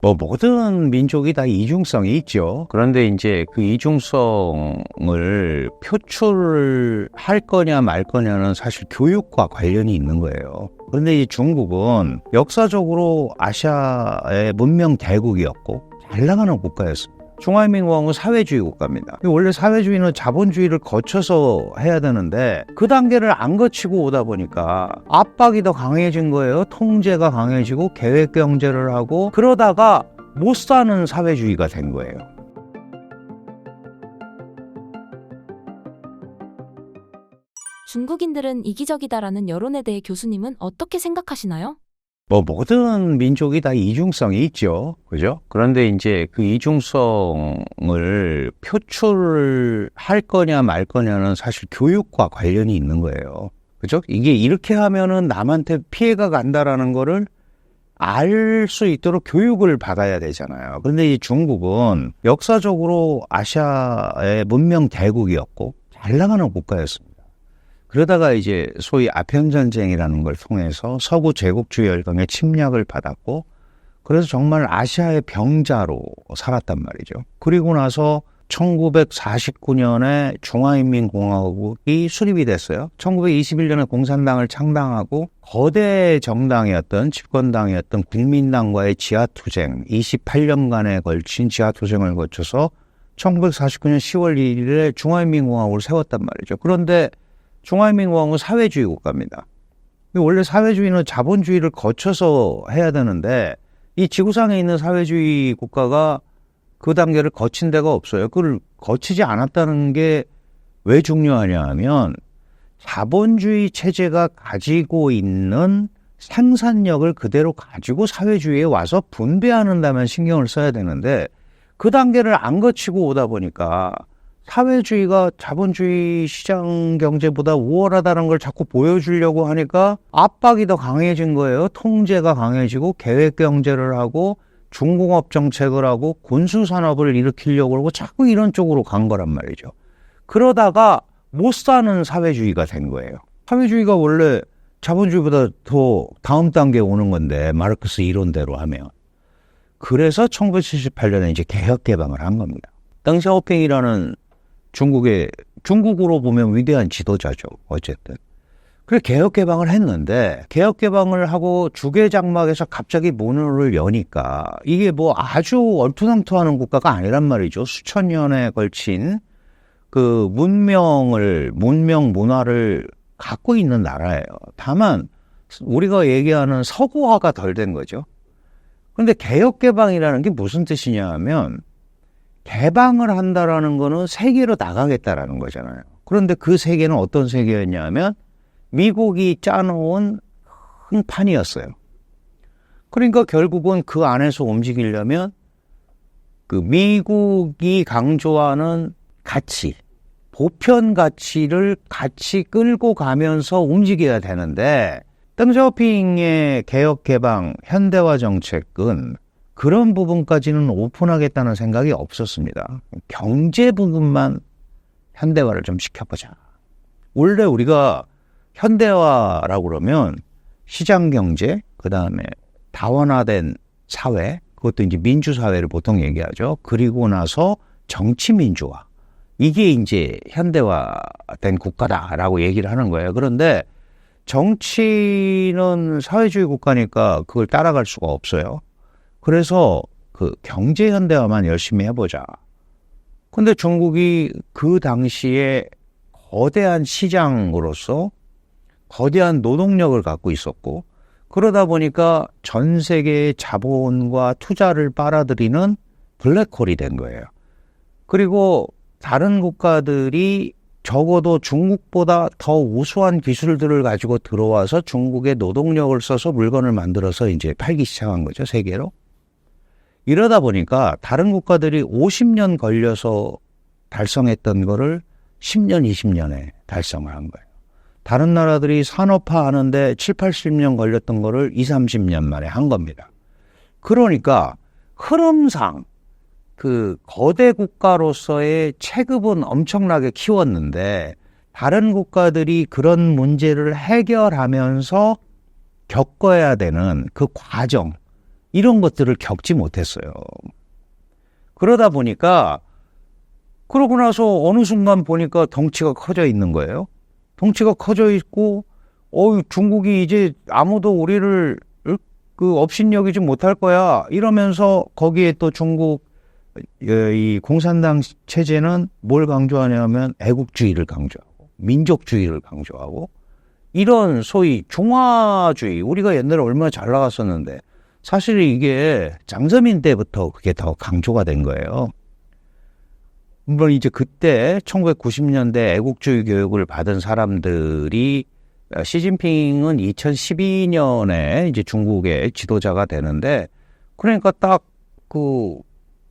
모든 민족이 다 이중성이 있죠. 그런데 이제 그 이중성을 표출할 거냐 말 거냐는 사실 교육과 관련이 있는 거예요. 그런데 이 중국은 역사적으로 아시아의 문명 대국이었고 잘 나가는 국가였습니다. 중화민국은 사회주의 국가입니다. 원래 사회주의는 자본주의를 거쳐서 해야 되는데 그 단계를 안 거치고 오다 보니까 압박이 더 강해진 거예요. 통제가 강해지고 계획경제를 하고 그러다가 못 사는 사회주의가 된 거예요. 중국인들은 이기적이다라는 여론에 대해 교수님은 어떻게 생각하시나요? 모든 민족이 다 이중성이 있죠. 그죠? 그런데 이제 그 이중성을 표출할 거냐 말 거냐는 사실 교육과 관련이 있는 거예요. 그죠? 이게 이렇게 하면은 남한테 피해가 간다라는 거를 알 수 있도록 교육을 받아야 되잖아요. 그런데 이 중국은 역사적으로 아시아의 문명 대국이었고 잘 나가는 국가였습니다. 그러다가 이제 소위 아편전쟁이라는 걸 통해서 서구 제국주의 열강의 침략을 받았고 그래서 정말 아시아의 병자로 살았단 말이죠. 그리고 나서 1949년에 중화인민공화국이 수립이 됐어요. 1921년에 공산당을 창당하고 거대 정당이었던 집권당이었던 국민당과의 지하투쟁 28년간에 걸친 지하투쟁을 거쳐서 1949년 10월 1일에 중화인민공화국을 세웠단 말이죠. 그런데 중화인민공화국은 사회주의 국가입니다. 원래 사회주의는 자본주의를 거쳐서 해야 되는데 이 지구상에 있는 사회주의 국가가 그 단계를 거친 데가 없어요. 그걸 거치지 않았다는 게 왜 중요하냐 하면 자본주의 체제가 가지고 있는 생산력을 그대로 가지고 사회주의에 와서 분배하는다면 신경을 써야 되는데 그 단계를 안 거치고 오다 보니까 사회주의가 자본주의 시장 경제보다 우월하다는 걸 자꾸 보여주려고 하니까 압박이 더 강해진 거예요. 통제가 강해지고 계획 경제를 하고 중공업 정책을 하고 군수산업을 일으키려고 하고 자꾸 이런 쪽으로 간 거란 말이죠. 그러다가 못 사는 사회주의가 된 거예요. 사회주의가 원래 자본주의보다 더 다음 단계에 오는 건데 마르크스 이론대로 하면. 그래서 1978년에 이제 개혁 개방을 한 겁니다. 덩샤오핑이라는 중국으로 보면 위대한 지도자죠. 어쨌든. 그래서 개혁 개방을 했는데 개혁 개방을 하고 주계장막에서 갑자기 문을 여니까 이게 뭐 아주 얼토당토하는 국가가 아니란 말이죠. 수천 년에 걸친 그 문명 문화를 갖고 있는 나라예요. 다만 우리가 얘기하는 서구화가 덜 된 거죠. 그런데 개혁 개방이라는 게 무슨 뜻이냐 하면 개방을 한다라는 거는 세계로 나가겠다라는 거잖아요. 그런데 그 세계는 어떤 세계였냐 하면 미국이 짜놓은 큰 판이었어요. 그러니까 결국은 그 안에서 움직이려면 그 미국이 강조하는 가치, 보편 가치를 같이 끌고 가면서 움직여야 되는데 덩샤오핑의 개혁 개방, 현대화 정책은 그런 부분까지는 오픈하겠다는 생각이 없었습니다. 경제 부분만 현대화를 좀 시켜보자. 원래 우리가 현대화라고 그러면 시장경제, 그 다음에 다원화된 사회, 그것도 이제 민주사회를 보통 얘기하죠. 그리고 나서 정치민주화. 이게 이제 현대화된 국가다라고 얘기를 하는 거예요. 그런데 정치는 사회주의 국가니까 그걸 따라갈 수가 없어요. 그래서 그 경제 현대화만 열심히 해보자. 근데 중국이 그 당시에 거대한 시장으로서 거대한 노동력을 갖고 있었고 그러다 보니까 전 세계의 자본과 투자를 빨아들이는 블랙홀이 된 거예요. 그리고 다른 국가들이 적어도 중국보다 더 우수한 기술들을 가지고 들어와서 중국의 노동력을 써서 물건을 만들어서 이제 팔기 시작한 거죠, 세계로. 이러다 보니까 다른 국가들이 50년 걸려서 달성했던 거를 10년, 20년에 달성을 한 거예요. 다른 나라들이 산업화 하는데 7, 80년 걸렸던 거를 20, 30년 만에 한 겁니다. 그러니까 흐름상 그 거대 국가로서의 체급은 엄청나게 키웠는데 다른 국가들이 그런 문제를 해결하면서 겪어야 되는 그 과정, 이런 것들을 겪지 못했어요. 그러다 보니까 그러고 나서 어느 순간 보니까 덩치가 커져 있는 거예요. 덩치가 커져 있고 중국이 이제 아무도 우리를 업신여기지 못할 거야 이러면서 거기에 또 중국 이 공산당 체제는 뭘 강조하냐면 애국주의를 강조하고 민족주의를 강조하고 이런 소위 중화주의, 우리가 옛날에 얼마나 잘 나갔었는데 사실 이게 장泽민 때부터 그게 더 강조가 된 거예요. 물론 이제 그때 1990년대 애국주의 교육을 받은 사람들이 시진핑은 2012년에 이제 중국의 지도자가 되는데, 그러니까 딱 그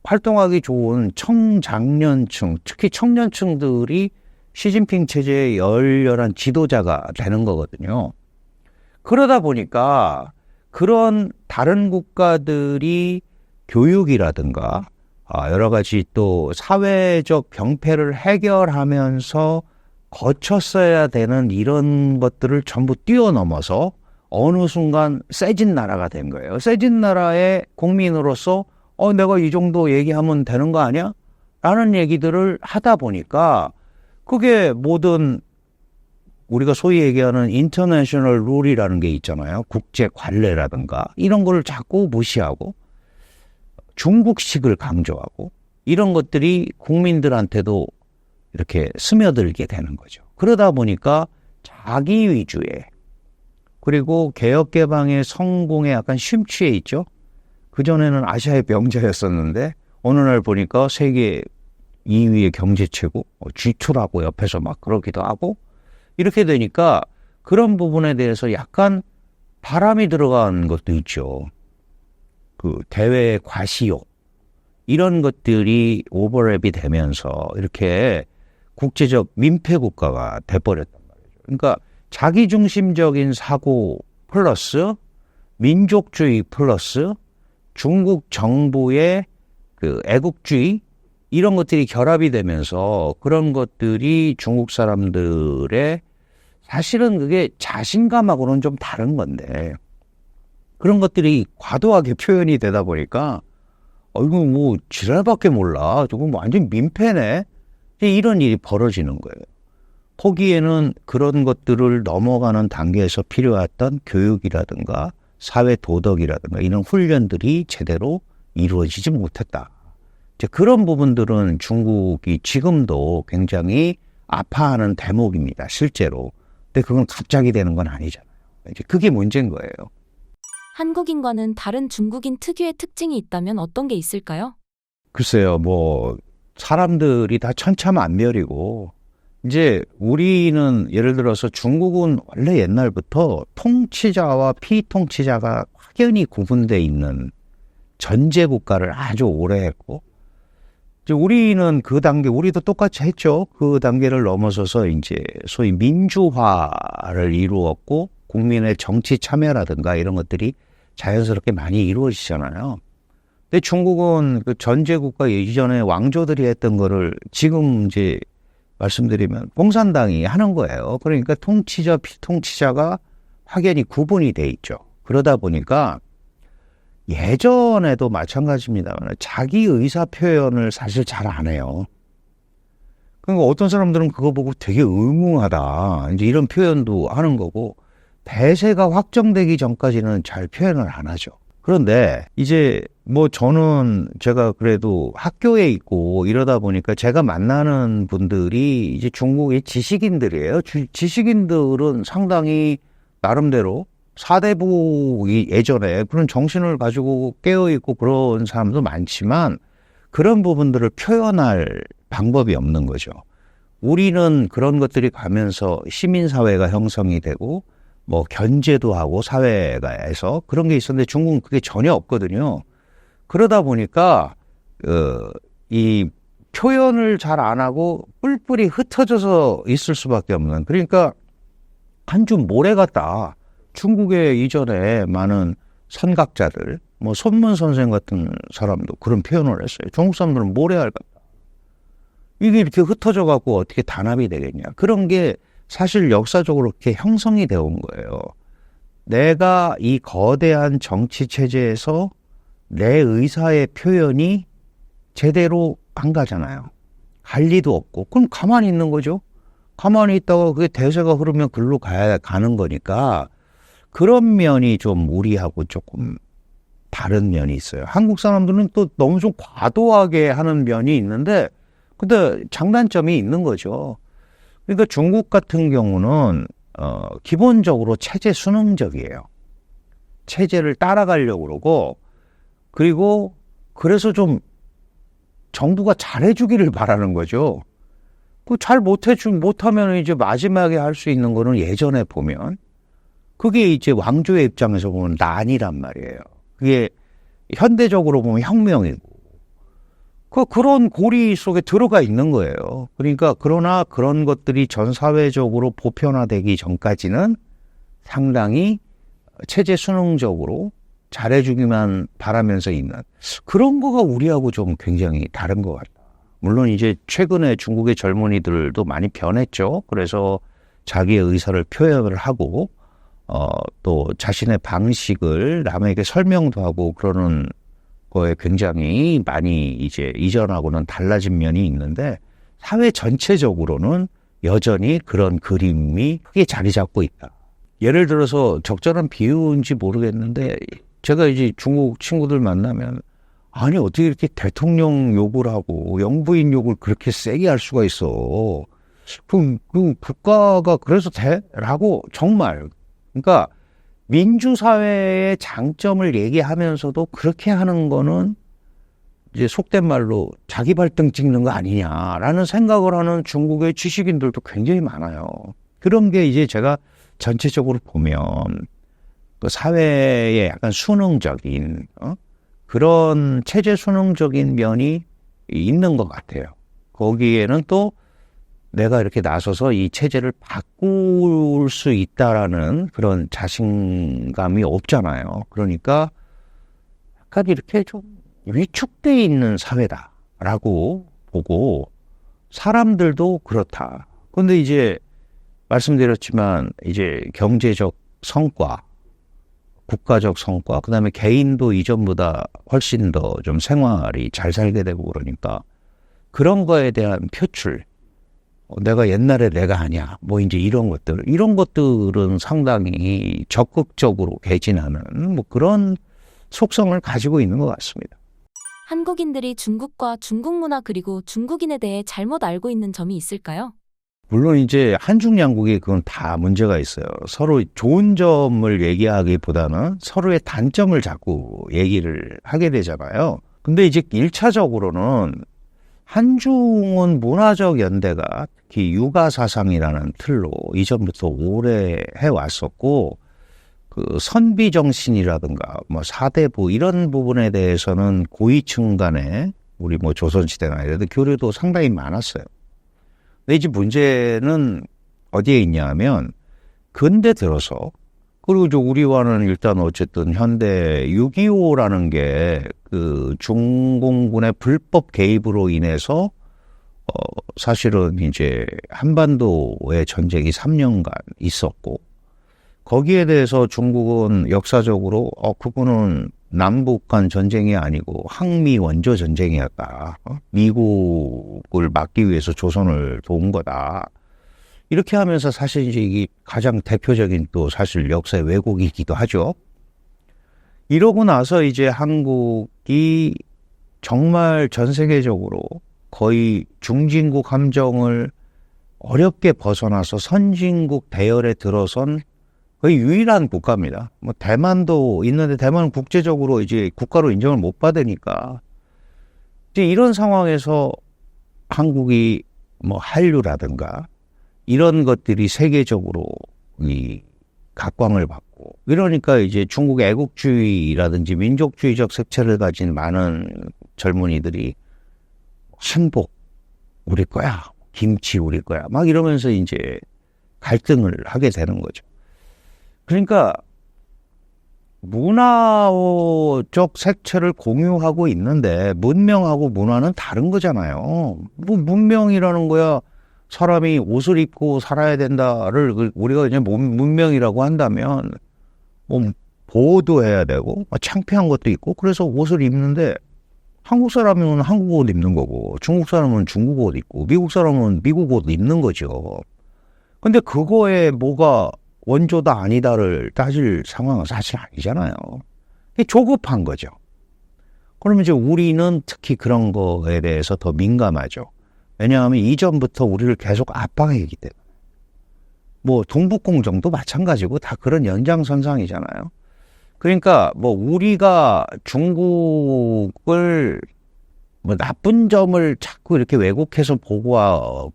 활동하기 좋은 청장년층, 특히 청년층들이 시진핑 체제의 열렬한 지도자가 되는 거거든요. 그러다 보니까 그런 다른 국가들이 교육이라든가 여러 가지 또 사회적 병폐를 해결하면서 거쳤어야 되는 이런 것들을 전부 뛰어넘어서 어느 순간 세진 나라가 된 거예요. 세진 나라의 국민으로서 내가 이 정도 얘기하면 되는 거 아니야? 라는 얘기들을 하다 보니까 그게 모든 우리가 소위 얘기하는 인터내셔널 룰이라는 게 있잖아요. 국제 관례라든가 이런 걸 자꾸 무시하고 중국식을 강조하고 이런 것들이 국민들한테도 이렇게 스며들게 되는 거죠. 그러다 보니까 자기 위주의, 그리고 개혁개방의 성공에 약간 심취해 있죠. 그전에는 아시아의 병자였었는데 어느 날 보니까 세계 2위의 경제체고 G2라고 옆에서 막 그러기도 하고 이렇게 되니까 그런 부분에 대해서 약간 바람이 들어간 것도 있죠. 그 대외의 과시욕 이런 것들이 오버랩이 되면서 이렇게 국제적 민폐 국가가 돼버렸단 말이죠. 그러니까 자기중심적인 사고 플러스 민족주의 플러스 중국 정부의 그 애국주의 이런 것들이 결합이 되면서 그런 것들이 중국 사람들의 사실은 그게 자신감하고는 좀 다른 건데 그런 것들이 과도하게 표현이 되다 보니까 이거 뭐 지랄밖에 몰라. 저거 완전 민폐네. 이런 일이 벌어지는 거예요. 거기에는 그런 것들을 넘어가는 단계에서 필요했던 교육이라든가 사회 도덕이라든가 이런 훈련들이 제대로 이루어지지 못했다. 이제 그런 부분들은 중국이 지금도 굉장히 아파하는 대목입니다. 실제로. 근데 그건 갑자기 되는 건 아니잖아요. 이제 그게 문제인 거예요. 한국인과는 다른 중국인 특유의 특징이 있다면 어떤 게 있을까요? 글쎄요, 뭐 사람들이 다 천차만별이고 이제 우리는 예를 들어서 중국은 원래 옛날부터 통치자와 피통치자가 확연히 구분되어 있는 전제 국가를 아주 오래 했고 이제 우리는 그 단계, 우리도 똑같이 했죠. 그 단계를 넘어서서 이제 소위 민주화를 이루었고 국민의 정치 참여라든가 이런 것들이 자연스럽게 많이 이루어지잖아요. 근데 중국은 그 전제국가 이전에 왕조들이 했던 거를 지금 이제 말씀드리면 공산당이 하는 거예요. 그러니까 통치자, 피통치자가 확연히 구분이 돼 있죠. 그러다 보니까 예전에도 마찬가지입니다만 자기 의사 표현을 사실 잘 안 해요. 그러니까 어떤 사람들은 그거 보고 되게 의무하다. 이제 이런 표현도 하는 거고 대세가 확정되기 전까지는 잘 표현을 안 하죠. 그런데 이제 뭐 저는 제가 그래도 학교에 있고 이러다 보니까 제가 만나는 분들이 이제 중국의 지식인들이에요. 지식인들은 상당히 나름대로 사대부이 예전에 그런 정신을 가지고 깨어있고 그런 사람도 많지만 그런 부분들을 표현할 방법이 없는 거죠. 우리는 그런 것들이 가면서 시민사회가 형성이 되고 뭐 견제도 하고 사회가에서 그런 게 있었는데 중국은 그게 전혀 없거든요. 그러다 보니까 이 표현을 잘 안 하고 뿔뿔이 흩어져서 있을 수밖에 없는, 그러니까 한 줌 모래 같다. 중국의 이전에 많은 선각자들, 뭐 손문 선생 같은 사람도 그런 표현을 했어요. 중국 사람들은 모래알 같다. 이게 이렇게 흩어져 갖고 어떻게 단합이 되겠냐. 그런 게 사실 역사적으로 그렇게 형성이 되어 온 거예요. 내가 이 거대한 정치 체제에서 내 의사의 표현이 제대로 안 가잖아요. 할 리도 없고. 그럼 가만히 있는 거죠. 가만히 있다가 그게 대세가 흐르면 글로 가는 거니까 그런 면이 좀 우리하고 조금 다른 면이 있어요. 한국 사람들은 또 너무 좀 과도하게 하는 면이 있는데 근데 장단점이 있는 거죠. 그러니까 중국 같은 경우는 기본적으로 체제 순응적이에요. 체제를 따라가려고 그러고 그리고 그래서 좀 정부가 잘해주기를 바라는 거죠. 그 잘 못하면 이제 마지막에 할 수 있는 거는 예전에 보면 그게 이제 왕조의 입장에서 보면 난이란 말이에요. 그게 현대적으로 보면 혁명이고 그런 고리 속에 들어가 있는 거예요. 그러니까 그러나 그런 것들이 전 사회적으로 보편화되기 전까지는 상당히 체제 순응적으로 잘해주기만 바라면서 있는 그런 거가 우리하고 좀 굉장히 다른 것 같다. 물론 이제 최근에 중국의 젊은이들도 많이 변했죠. 그래서 자기의 의사를 표현을 하고 또 자신의 방식을 남에게 설명도 하고 그러는 거에 굉장히 많이 이제 이전하고는 달라진 면이 있는데 사회 전체적으로는 여전히 그런 그림이 크게 자리 잡고 있다. 예를 들어서 적절한 비유인지 모르겠는데 제가 이제 중국 친구들 만나면 아니 어떻게 이렇게 대통령 욕을 하고 영부인 욕을 그렇게 세게 할 수가 있어. 그럼 그 국가가 그래서 돼? 라고 정말 그러니까 민주사회의 장점을 얘기하면서도 그렇게 하는 거는 이제 속된 말로 자기 발등 찍는 거 아니냐라는 생각을 하는 중국의 지식인들도 굉장히 많아요. 그런 게 이제 제가 전체적으로 보면 그 사회에 약간 순응적인 그런 체제 순응적인 면이 있는 것 같아요. 거기에는 또 내가 이렇게 나서서 이 체제를 바꿀 수 있다라는 그런 자신감이 없잖아요. 그러니까 약간 이렇게 좀 위축돼 있는 사회다라고 보고 사람들도 그렇다. 그런데 이제 말씀드렸지만 이제 경제적 성과, 국가적 성과, 그다음에 개인도 이전보다 훨씬 더 좀 생활이 잘 살게 되고 그러니까 그런 거에 대한 표출, 내가 옛날에 내가 아니야, 뭐 이제 이런 것들은 상당히 적극적으로 개진하는 뭐 그런 속성을 가지고 있는 것 같습니다. 한국인들이 중국과 중국 문화 그리고 중국인에 대해 잘못 알고 있는 점이 있을까요? 물론 이제 한중양국이 그건 다 문제가 있어요. 서로 좋은 점을 얘기하기보다는 서로의 단점을 자꾸 얘기를 하게 되잖아요. 근데 이제 1차적으로는 한중은 문화적 연대가 특히 육아사상이라는 틀로 이전부터 오래 해왔었고 그 선비정신이라든가 뭐 사대부 이런 부분에 대해서는 고위층 간에 우리 뭐 조선시대나 이래도 교류도 상당히 많았어요. 근데 이제 문제는 어디에 있냐 하면 근대 들어서 그리고 이제 우리와는 일단 어쨌든 현대 6.25라는 게 그 중공군의 불법 개입으로 인해서 사실은 이제 한반도의 전쟁이 3년간 있었고 거기에 대해서 중국은 역사적으로 그거는 남북 간 전쟁이 아니고 항미 원조 전쟁이었다. 미국을 막기 위해서 조선을 도운 거다. 이렇게 하면서 사실 이제 이게 가장 대표적인 또 사실 역사의 왜곡이기도 하죠. 이러고 나서 이제 한국이 정말 전 세계적으로 거의 중진국 함정을 어렵게 벗어나서 선진국 대열에 들어선 거의 유일한 국가입니다. 뭐 대만도 있는데 대만은 국제적으로 이제 국가로 인정을 못 받으니까 이제 이런 상황에서 한국이 뭐 한류라든가 이런 것들이 세계적으로 이 각광을 받고 이러니까 이제 중국의 애국주의라든지 민족주의적 색채를 가진 많은 젊은이들이 한복 우리 거야, 김치 우리 거야 막 이러면서 이제 갈등을 하게 되는 거죠. 그러니까 문화적 색채를 공유하고 있는데 문명하고 문화는 다른 거잖아요. 뭐 문명이라는 거야 사람이 옷을 입고 살아야 된다를 우리가 이제 문명이라고 한다면 뭐 보호도 해야 되고 창피한 것도 있고 그래서 옷을 입는데 한국 사람은 한국 옷 입는 거고 중국 사람은 중국 옷 입고 미국 사람은 미국 옷 입는 거죠. 근데 그거에 뭐가 원조다 아니다를 따질 상황은 사실 아니잖아요. 조급한 거죠. 그러면 이제 우리는 특히 그런 거에 대해서 더 민감하죠. 왜냐하면 이전부터 우리를 계속 압박했기 때문에. 뭐 동북공정도 마찬가지고 다 그런 연장선상이잖아요. 그러니까 뭐 우리가 중국을 뭐 나쁜 점을 자꾸 이렇게 왜곡해서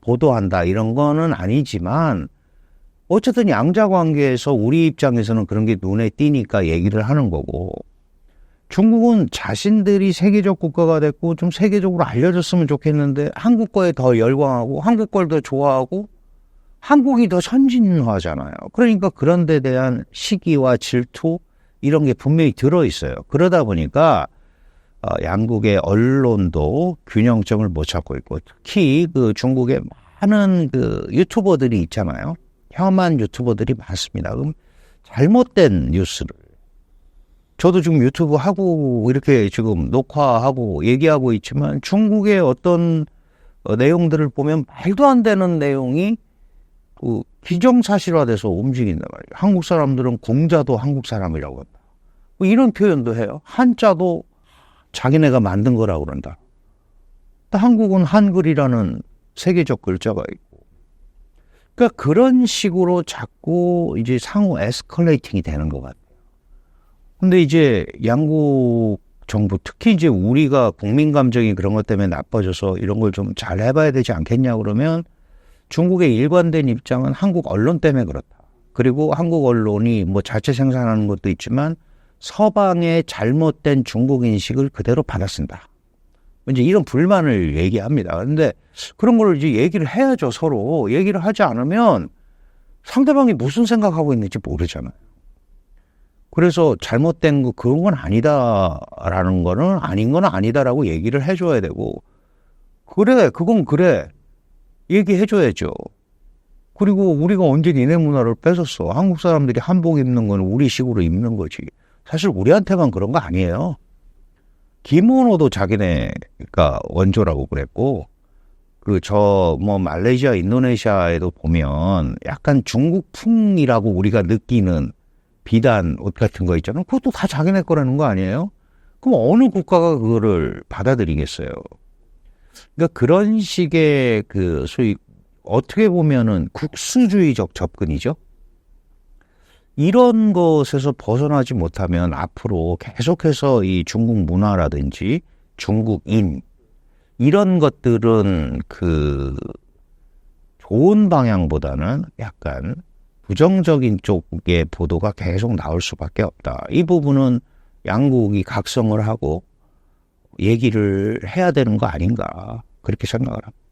보도한다 이런 거는 아니지만 어쨌든 양자 관계에서 우리 입장에서는 그런 게 눈에 띄니까 얘기를 하는 거고 중국은 자신들이 세계적 국가가 됐고 좀 세계적으로 알려졌으면 좋겠는데 한국 거에 더 열광하고 한국 걸 더 좋아하고 한국이 더 선진화잖아요. 그러니까 그런 데 대한 시기와 질투 이런 게 분명히 들어있어요. 그러다 보니까 양국의 언론도 균형점을 못 찾고 있고 특히 그 중국에 많은 그 유튜버들이 있잖아요. 혐한 유튜버들이 많습니다. 그럼 잘못된 뉴스를 저도 지금 유튜브 하고 이렇게 지금 녹화하고 얘기하고 있지만 중국의 어떤 내용들을 보면 말도 안 되는 내용이 그 기정사실화돼서 움직인단 말이에요. 한국 사람들은 공자도 한국 사람이라고 한다. 뭐 이런 표현도 해요. 한자도 자기네가 만든 거라고 그런다. 또 한국은 한글이라는 세계적 글자가 있고. 그러니까 그런 식으로 자꾸 이제 상호 에스컬레이팅이 되는 것 같아요. 근데 이제 양국 정부, 특히 이제 우리가 국민 감정이 그런 것 때문에 나빠져서 이런 걸 좀 잘 해봐야 되지 않겠냐 그러면 중국의 일관된 입장은 한국 언론 때문에 그렇다. 그리고 한국 언론이 뭐 자체 생산하는 것도 있지만 서방의 잘못된 중국 인식을 그대로 받아쓴다. 이제 이런 불만을 얘기합니다. 그런데 그런 걸 이제 얘기를 해야죠, 서로. 얘기를 하지 않으면 상대방이 무슨 생각하고 있는지 모르잖아요. 그래서 잘못된 거 그런 건 아니다라는 거는 아닌 건 아니다라고 얘기를 해줘야 되고 그래 그건 그래 얘기해줘야죠. 그리고 우리가 언제 니네 문화를 뺏었어. 한국 사람들이 한복 입는 건 우리 식으로 입는 거지. 사실 우리한테만 그런 거 아니에요. 기모노도 자기네가 원조라고 그랬고 뭐 말레이시아, 인도네시아에도 보면 약간 중국풍이라고 우리가 느끼는 비단 옷 같은 거 있잖아요. 그것도 다 자기네 거라는 거 아니에요? 그럼 어느 국가가 그거를 받아들이겠어요? 그러니까 그런 식의 그 소위 어떻게 보면은 국수주의적 접근이죠. 이런 것에서 벗어나지 못하면 앞으로 계속해서 이 중국 문화라든지 중국인 이런 것들은 그 좋은 방향보다는 약간 부정적인 쪽의 보도가 계속 나올 수밖에 없다. 이 부분은 양국이 각성을 하고 얘기를 해야 되는 거 아닌가 그렇게 생각을 합니다.